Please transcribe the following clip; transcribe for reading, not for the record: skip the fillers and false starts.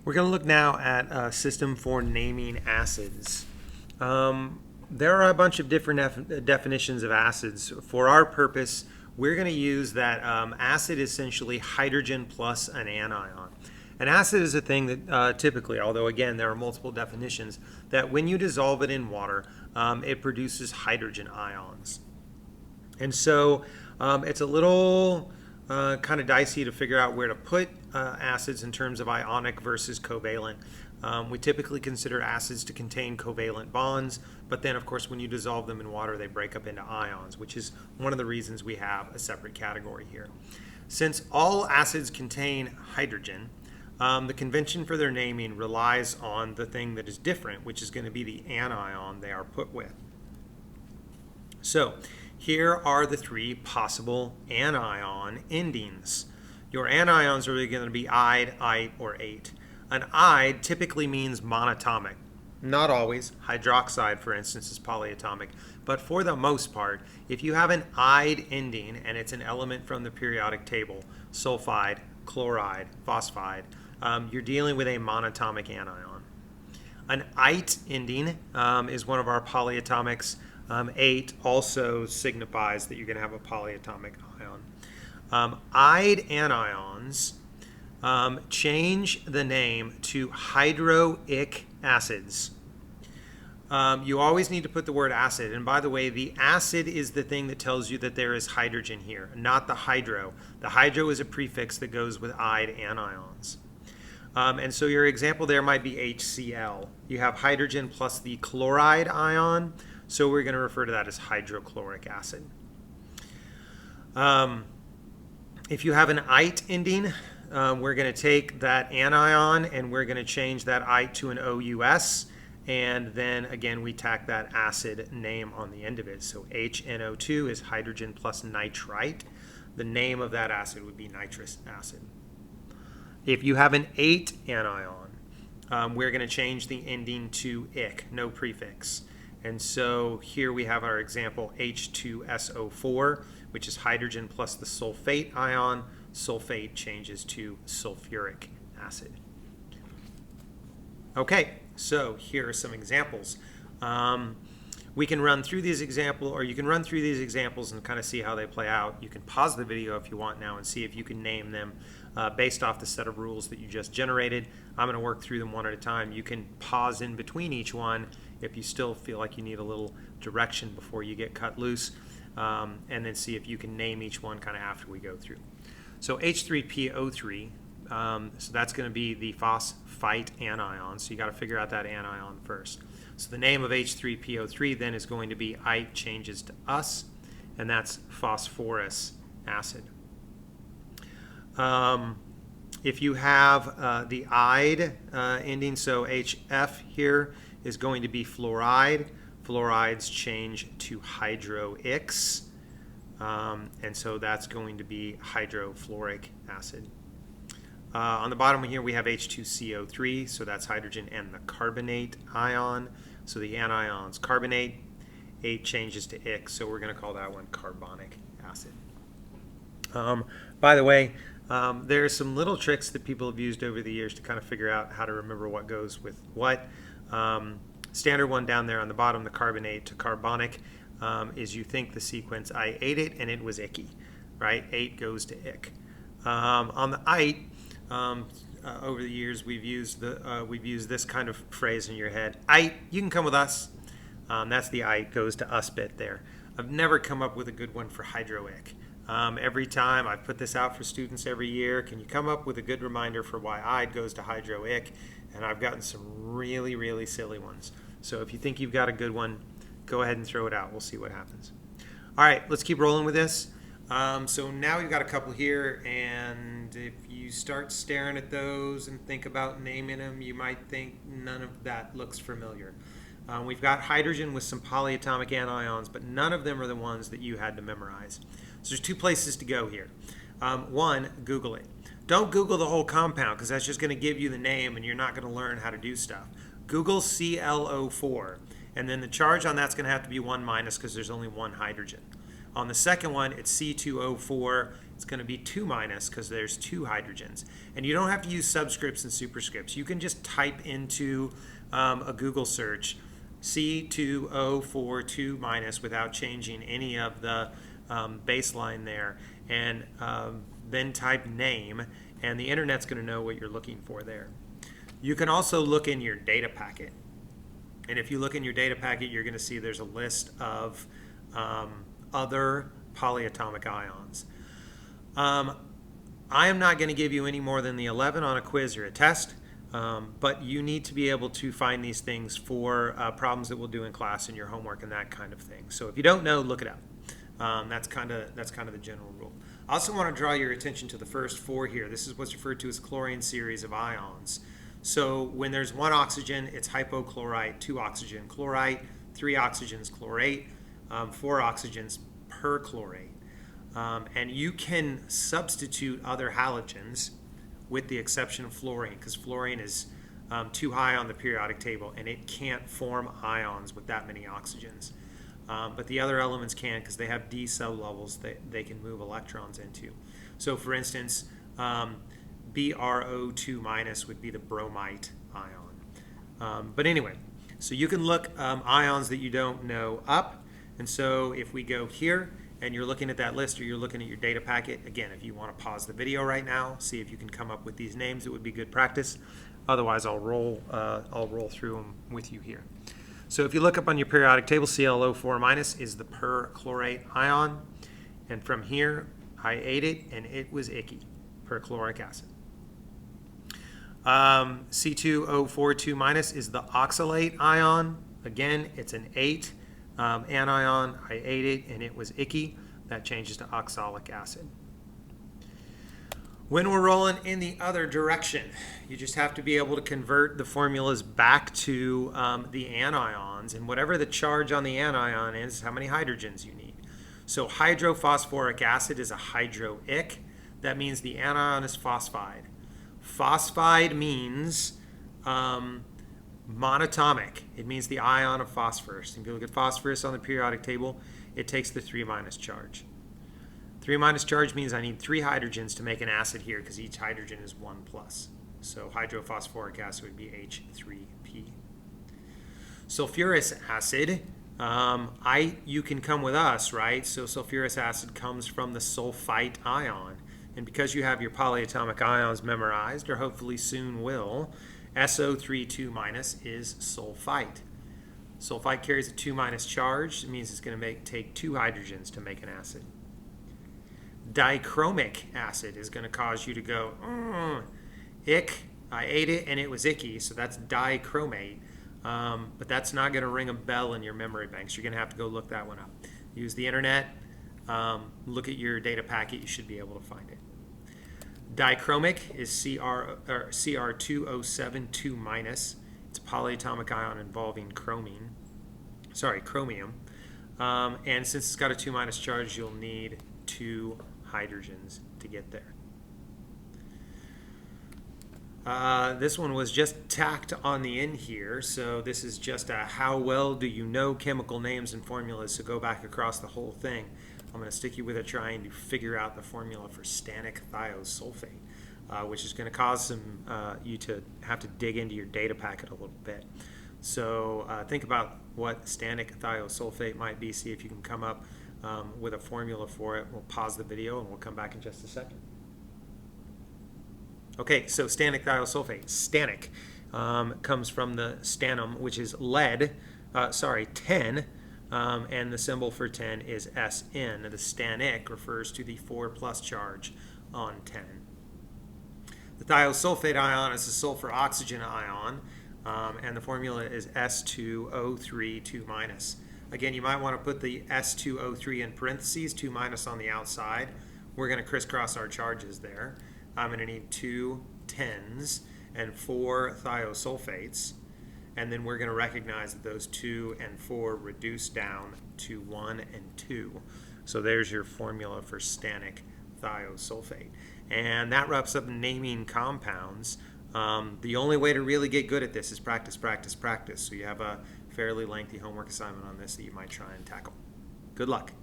We're going to look now at a system for naming acids. There are a bunch of different definitions of acids. For our purpose, we're going to use that acid is essentially hydrogen plus an anion. An acid is a thing that typically, although again there are multiple definitions, that when you dissolve it in water, it produces hydrogen ions. And so it's a little kind of dicey to figure out where to put acids in terms of ionic versus covalent. We typically consider acids to contain covalent bonds, but then of course when you dissolve them in water they break up into ions, which is one of the reasons we have a separate category here. Since all acids contain hydrogen, the convention for their naming relies on the thing that is different, which is going to be the anion they are put with. So here are the three possible anion endings. Your anions are really going to be ide, ite, or ate. An ide typically means monatomic. Not always. Hydroxide, for instance, is polyatomic. But for the most part, if you have an ide ending and it's an element from the periodic table, sulfide, chloride, phosphide, you're dealing with a monatomic anion. An ite ending is one of our polyatomics. Ate also signifies that you're going to have a polyatomic ion. Ide anions change the name to hydroic acids. You always need to put the word acid. And by the way, the acid is the thing that tells you that there is hydrogen here, not the hydro. The hydro is a prefix that goes with ide anions. And so your example there might be HCl. You have hydrogen plus the chloride ion. So we're going to refer to that as hydrochloric acid. If you have an ite ending, we're going to take that anion and we're going to change that ite to an OUS. And then again, we tack that acid name on the end of it. So HNO2 is hydrogen plus nitrite. The name of that acid would be nitrous acid. If you have an ate anion, we're going to change the ending to ic, no prefix. And so here we have our example H2SO4, which is hydrogen plus the sulfate ion. Sulfate changes to sulfuric acid. Okay, so here are some examples. We can run through these examples, or you can run through these examples and kind of see how they play out. You can pause the video if you want now and see if you can name them based off the set of rules that you just generated. I'm going to work through them one at a time. You can pause in between each one if you still feel like you need a little direction before you get cut loose, and then see if you can name each one kind of after we go through. So H3PO3, so that's going to be the phosphite anion, so you got to figure out that anion first. So the name of H3PO3 then is going to be ite changes to us, and that's phosphorus acid. If you have the ide ending, so HF here is going to be fluoride. Fluorides change to hydroics, and so that's going to be hydrofluoric acid. On the bottom here we have H2CO3, so that's hydrogen and the carbonate ion. So the anion's carbonate, 8 changes to ic, so we're going to call that one carbonic acid. By the way, there are some little tricks that people have used over the years to kind of figure out how to remember what goes with what. Standard one down there on the bottom, the carbonate to carbonic, is you think the sequence, I ate it and it was icky, right? 8 goes to ic. On the ite, over the years we've used this kind of phrase in your head. Ite, you can come with us. That's the ite goes to us bit there. I've never come up with a good one for hydroic. Every time I've put this out for students every year, can you come up with a good reminder for why ide goes to hydroic? And I've gotten some really, really silly ones. So if you think you've got a good one, go ahead and throw it out. We'll see what happens. All right, let's keep rolling with this. So now you've got a couple here, and if you start staring at those and think about naming them, you might think none of that looks familiar. We've got hydrogen with some polyatomic anions, but none of them are the ones that you had to memorize. So there's two places to go here. One, Google it. Don't Google the whole compound because that's just going to give you the name and you're not going to learn how to do stuff. Google ClO4, and then the charge on that's going to have to be 1- because there's only one hydrogen. On the second one, it's C2O4, It's going to be 2 minus because there's 2 hydrogens. And you don't have to use subscripts and superscripts. You can just type into a Google search C2O42 minus without changing any of the baseline there, and then type name, and the internet's going to know what you're looking for there. You can also look in your data packet. And if you look in your data packet, you're going to see there's a list of other polyatomic ions. I am not going to give you any more than the 11 on a quiz or a test, but you need to be able to find these things for problems that we'll do in class and your homework and that kind of thing. So if you don't know, look it up. That's kind of the general rule. I also want to draw your attention to the first 4 here. This is what's referred to as chlorine series of ions. So when there's 1 oxygen, it's hypochlorite, 2 oxygen chlorite, 3 oxygens chlorate, 4 oxygens perchlorate. And you can substitute other halogens with the exception of fluorine, because fluorine is too high on the periodic table and it can't form ions with that many oxygens. But the other elements can, because they have D sublevels that they can move electrons into. So for instance, BrO2 minus would be the bromite ion. But anyway, so you can look ions that you don't know up. And so if we go here and you're looking at that list or you're looking at your data packet, again, if you want to pause the video right now, see if you can come up with these names, it would be good practice. Otherwise, I'll roll through them with you here. So if you look up on your periodic table, ClO4 minus is the perchlorate ion. And from here, I ate it and it was icky, perchloric acid. C2O42 minus is the oxalate ion. Again, it's an 8 anion. I ate it and it was icky. That changes to oxalic acid. When we're rolling in the other direction, you just have to be able to convert the formulas back to the anions, and whatever the charge on the anion is, how many hydrogens you need. So hydrophosphoric acid is a hydroic. That means the anion is phosphide. Phosphide means monatomic. It means the ion of phosphorus. If you look at phosphorus on the periodic table, it takes the 3 minus charge. 3 minus charge means I need 3 hydrogens to make an acid here, because each hydrogen is 1 plus. So hydrophosphoric acid would be H3P. Sulfurous acid, you can come with us, right? So sulfurous acid comes from the sulfite ion. And because you have your polyatomic ions memorized, or hopefully soon will, SO32 minus is sulfite. Sulfite carries a 2 minus charge. It means it's going to take 2 hydrogens to make an acid. Dichromic acid is going to cause you to go, ick, I ate it and it was icky, so that's dichromate. But that's not going to ring a bell in your memory banks. You're going to have to go look that one up. Use the internet, look at your data packet, you should be able to find it. Dichromic is Cr2O72 minus. It's a polyatomic ion involving chromium. And since it's got a 2 minus charge, you'll need 2 hydrogens to get there. This one was just tacked on the end here, so this is just a how well do you know chemical names and formulas, so go back across the whole thing. I'm going to stick you with it trying to figure out the formula for stannic thiosulfate, which is going to cause you to have to dig into your data packet a little bit. So think about what stannic thiosulfate might be, see if you can come up with a formula for it. We'll pause the video and we'll come back in just a second. Okay, so stannic thiosulfate. Stannic comes from the stannum, which is lead, 10, and the symbol for 10 is SN. The stannic refers to the 4 plus charge on 10. The thiosulfate ion is a sulfur oxygen ion, and the formula is S2O3 2 minus. Again, you might want to put the S2O3 in parentheses, 2 minus on the outside. We're going to crisscross our charges there. I'm going to need 2 10s and 4 thiosulfates, and then we're going to recognize that those 2 and 4 reduce down to 1 and 2. So there's your formula for stannic thiosulfate. And that wraps up naming compounds. The only way to really get good at this is practice, practice, practice. So you have a fairly lengthy homework assignment on this that you might try and tackle. Good luck.